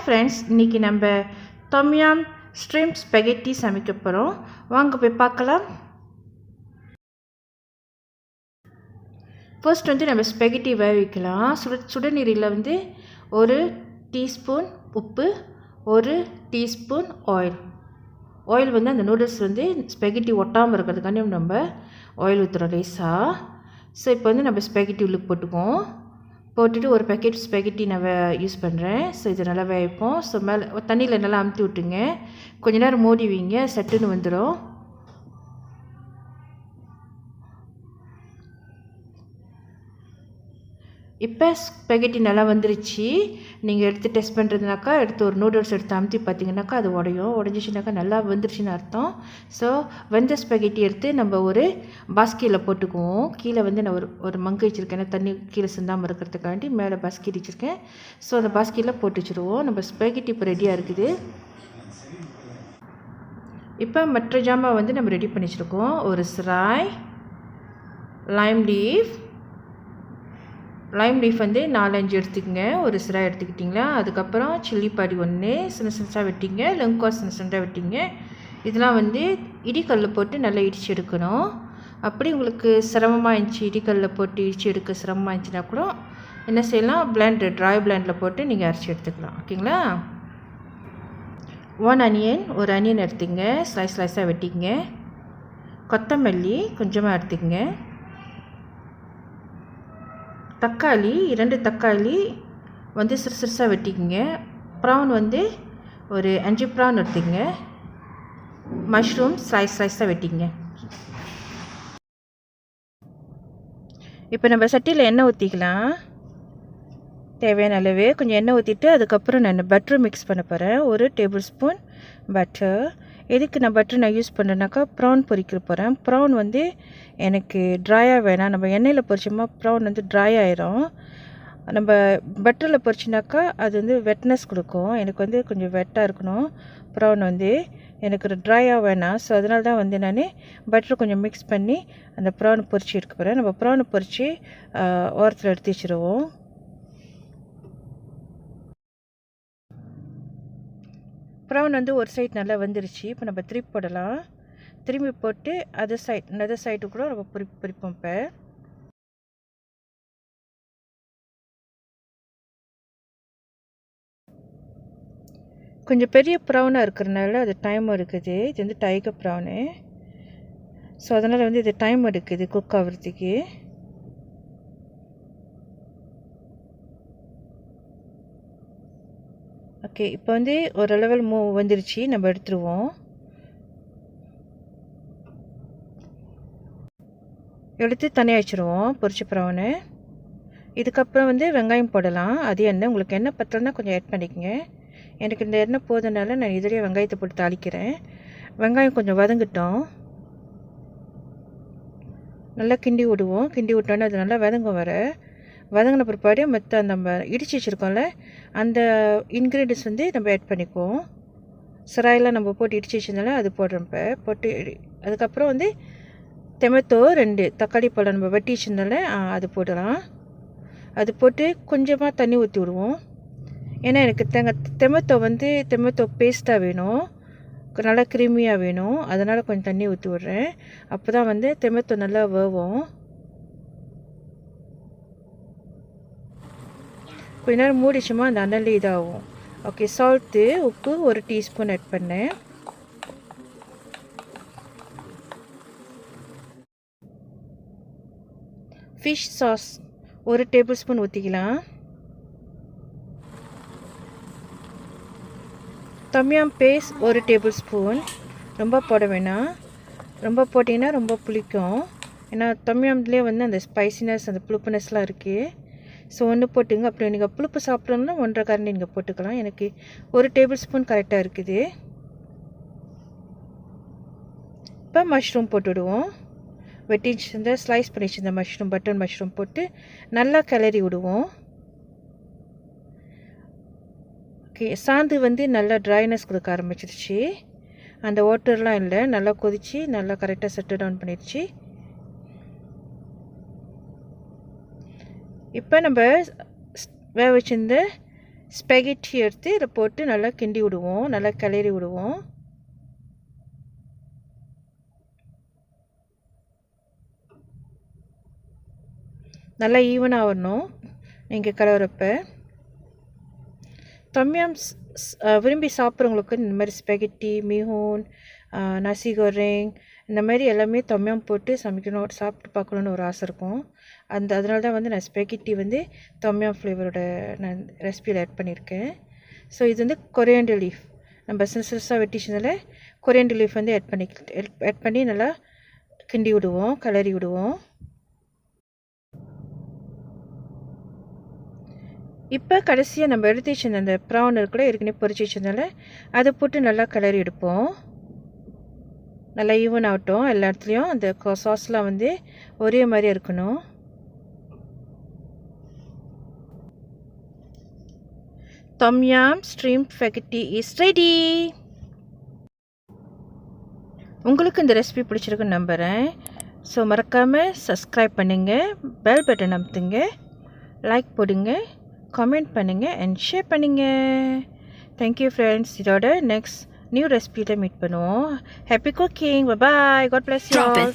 Friends, இன்றைக்கி நம்ம Tom Yum shrimp spaghetti சமைக்க போகிறோம். வாங்க போய் பார்க்கலாம். ஃபர்ஸ்ட் நம்ம ஸ்பெகட்டி வேக வைக்கலாம். சுடுநீரில் ஒரு டீஸ்பூன் உப்பு, ஒரு டீஸ்பூன் ஆயில் அந்த நூடுல்ஸ் ஸ்பெகட்டி ஒட்டாமல் இருக்கிறதுக்காண்டி நம்ம ஆயில் ஊற்றுறோம் லேஸாக. ஸோ இப்போ நம்ம ஸ்பெகட்டி உள்ளுக்கு போட்டுட்டு ஒரு பேக்கெட் ஸ்பெகட்டி நான் யூஸ் பண்ணுறேன். ஸோ இது நல்லா வேவைப்போம். ஸோ மேலே தண்ணியில் நல்லா அமுத்தி விட்டுங்க. கொஞ்ச நேரம் மூடி வைங்க, சட்டுன்னு வந்துடும். இப்போ ஸ்பெகட்டி நல்லா வந்துருச்சு. நீங்கள் எடுத்து டெஸ்ட் பண்ணுறதுனாக்கா எடுத்து ஒரு நூடுல்ஸ் எடுத்து அமுத்தி பார்த்தீங்கன்னாக்கா அது உடஞ்சிச்சுனாக்கா நல்லா வந்துருச்சுன்னு அர்த்தம். ஸோ வெந்த ஸ்பெகட்டி எடுத்து நம்ம ஒரு பாஸ்கெட்டில் போட்டுக்குவோம். கீழே நான் ஒரு மங்கு வச்சுருக்கேன், தண்ணி கீழே சிந்தாமல் இருக்கிறதுக்காண்டி மேலே பாஸ்கெட் வச்சுருக்கேன். ஸோ அந்த பாஸ்கெட்டில் போட்டு வச்சுருவோம். நம்ம ஸ்பெகட்டி இப்போ ரெடியாக இருக்குது. இப்போ மற்ற ஜாமான் நம்ம ரெடி பண்ணி வச்சுருக்கோம். ஒரு ஸ்ராய், லைம் லீஃப் 4-5 எடுத்துக்கங்க. ஒரு சிராய் எடுத்துக்கிட்டிங்களா. அதுக்கப்புறம் சில்லி பாடி 1 சின்ன சின்னதாக வெட்டிங்க. லெங்குவாஸ் சின்ன சின்னதாக வெட்டிங்க. இதெல்லாம் இடிக்கல்லில் போட்டு நல்லா இடித்து எடுக்கணும். அப்படி உங்களுக்கு சிரமமாக இருந்துச்சு, இடிக்கல்லில் போட்டு இடித்து எடுக்க சிரமமாக இருந்துச்சுன்னா கூட என்ன செய்யலாம், ட்ரை பிளெண்டில் போட்டு நீங்கள் அரைச்சி எடுத்துக்கலாம். ஓகேங்களா. 1 ஆனியன், ஒரு ஆனியன் எடுத்துங்க, ஸ்லைஸாக வெட்டிங்க. கொத்தமல்லி கொஞ்சமாக எடுத்துக்கங்க. தக்காளி 2 தக்காளி சிறுசாக வெட்டிக்கங்க. ப்ரான் ஒரு 5 ப்ரான் எடுத்துக்கங்க. மஷ்ரூம் ஸ்லைஸாக வெட்டிங்க. இப்போ நம்ம சட்டியில் எண்ணெய் ஊற்றிக்கலாம். தேவையான அளவு கொஞ்சம் எண்ணெய் ஊற்றிட்டு அதுக்கப்புறம் நான் பட்டர் மிக்ஸ் பண்ண போகிறேன். 1 டேபிள் ஸ்பூன் பட்டர். எதுக்கு நான் பட்டர் யூஸ் பண்ணுறேன்னாக்கா ப்ரான் பொரிக்க போகிறேன். ப்ரான் எனக்கு ட்ரையாக வேணாம். நம்ம எண்ணெயில் பொரிச்சோமா ப்ரான் ட்ரை ஆயிரும். நம்ம பட்டரில் பொரிச்சினாக்கா அது வெட்னஸ் கொடுக்கும். எனக்கு கொஞ்சம் வெட்டாக இருக்கணும் ப்ரான். எனக்கு ட்ரையாக வேணாம். ஸோ அதனால தான் நான் பட்டர் கொஞ்சம் மிக்ஸ் பண்ணி அந்த ப்ரான் பொரிச்சு எடுக்க போகிறேன். நம்ம ப்ரானை பொரித்து ஓரத்தில் எடுத்து வச்சுருவோம். ப்ரௌன் ஒரு சைட் நல்லா வந்துருச்சு. இப்போ நம்ம திருப்பி போடலாம். திரும்பி போட்டு அதர் சைடு கூட நம்ம பொரிப்போம். இப்போ கொஞ்சம் பெரிய ப்ரௌனாக இருக்கிறதுனால அது டைம் எடுக்குது. இது டைகர் ப்ரௌனு. ஸோ அதனால் இது டைம் எடுக்குது குக் ஆகிறதுக்கு. ஓகே, இப்போ ஒரு லெவல் வந்துருச்சு. நம்ம எடுத்துருவோம். எடுத்து தனியாக வச்சுருவோம் பொரிச்ச ப்ரௌனு. இதுக்கப்புறம் வெங்காயம் போடலாம். அது எண்ணெய் உங்களுக்கு எண்ணெய் பத்தலைன்னா கொஞ்சம் ஆட் பண்ணிக்கங்க. எனக்கு இந்த எண்ணெய் போதுனால நான் இதிலேயே வெங்காயத்தை போட்டு தாளிக்கிறேன். வெங்காயம் கொஞ்சம் வதங்கிட்டோம். நல்லா கிண்டி விடுவோம். கிண்டி விட்டோன்னே அது நல்லா வதங்கின பிற்பாடு மற்ற நம்ம இடித்து வச்சுருக்கோம்ல அந்த இன்க்ரீடியன்ஸ் நம்ம ஆட் பண்ணிக்குவோம். சிராயெல்லாம் நம்ம போட்டு இடித்து வச்சுருந்தால அது போடுறோம். இப்போ போட்டு அதுக்கப்புறம் டொமேட்டோ 2 தக்காளி பழம் நம்ம வெட்டி வச்சுருந்தால அது போடலாம். அது போட்டு கொஞ்சமாக தண்ணி ஊற்றி விடுவோம். ஏன்னா எனக்கு டொமேட்டோ பேஸ்ட்டாக வேணும், நல்லா க்ரீமியாக வேணும். அதனால் கொஞ்சம் தண்ணி ஊற்றி விட்றேன். அப்போ தான் டொமேட்டோ நல்லா வேவும். கொஞ்ச நேரம் மூடிச்சுமா அந்த அனல் இதாகும். ஓகே, சால்ட்டு உப்பு 1 டீஸ்பூன் ஆட் பண்ணேன். ஃபிஷ் சாஸ் 1 டேபிள் ஸ்பூன் ஊற்றிக்கலாம். Tom Yum paste 1 table spoon. ரொம்ப போட வேணாம். ரொம்ப போட்டிங்கன்னா ரொம்ப புளிக்கும். ஏன்னா Tom Yumலேயே அந்த ஸ்பைசினஸ் அந்த புளிப்புனஸ்லாம் இருக்குது. ஸோ 1 போட்டுங்க. அப்படி நீங்கள் புளிப்பு சாப்பிட்றோன்னா 1.5 கரண்டி நீங்கள் போட்டுக்கலாம். எனக்கு 1 டேபிள் ஸ்பூன் கரெக்டாக இருக்குது. இப்போ மஷ்ரூம் போட்டுவிடுவோம். வெட்டி ஸ்லைஸ் பண்ணி வச்சுருந்த மஷ்ரூம், பட்டர் மஷ்ரூம் போட்டு நல்லா கிளறி விடுவோம். ஓகே, சாந்து நல்லா ட்ரைனஸ் கொடுக்க ஆரம்பிச்சிருச்சு. அந்த வாட்டர்லாம் இல்லை, நல்லா கொதித்து நல்லா கரெக்டாக செட்டில் டவுன் பண்ணிடுச்சு. இப்போ நம்ம வேக வச்சிருந்த ஸ்பெகெட்டி எடுத்து இதை போட்டு நல்லா கிண்டி விடுவோம், நல்லா கிளறி விடுவோம். நல்லா ஈவனாக வரணும் நீங்கள் கலவரப்ப. தொம்யம் விரும்பி சாப்பிட்றவங்களுக்கு இந்த மாதிரி ஸ்பெகெட்டி, மீஹூன், நசி கோரிங் இந்த மாதிரி எல்லாமே தொம்யம் போட்டு சமைக்கணும், சாப்பிட்டு பார்க்கணுன்னு ஒரு ஆசை இருக்கும். அதனால தான் வந்து நான் ஸ்பெகெட்டி வந்து தொம்யம் ஃப்ளேவரோட நான் ரெசிபியில் ஆட் பண்ணியிருக்கேன். ஸோ இது வந்து கொரியாண்டர் லீஃப் நம்ம சிறுசாக வெட்டிச்சதுனால கொரியாண்டர் லீஃப் வந்து ஆட் பண்ணி நல்லா கிண்டி விடுவோம், கிளறி விடுவோம். இப்போ கடைசியாக நம்ம எடுத்து வச்சிருந்த அந்த ப்ரான் கூட ஏற்கனவே பொரிச்சு வச்சதுனால அதை போட்டு நல்லா கிளறி எடுப்போம். நல்லா ஈவன் ஆகட்டும், எல்லா இடத்துலையும் அந்த சாஸ்லாம் வந்து ஒரே மாதிரி இருக்கணும். Tom Yum Shrimp Spaghetti is ready. உங்களுக்கு இந்த ரெசிபி பிடிச்சிருக்குன்னு நம்புகிறேன். ஸோ மறக்காமல் சப்ஸ்கிரைப் பண்ணுங்கள், பெல் பட்டன் அமுத்துங்க, லைக் போடுங்க, கமெண்ட் பண்ணுங்கள் அண்ட் ஷேர் பண்ணுங்கள். Thank you friends. இதோட நெக்ஸ்ட் நியூ ரெசிபியில் மீட் பண்ணுவோம். Happy cooking. Bye. God bless you all.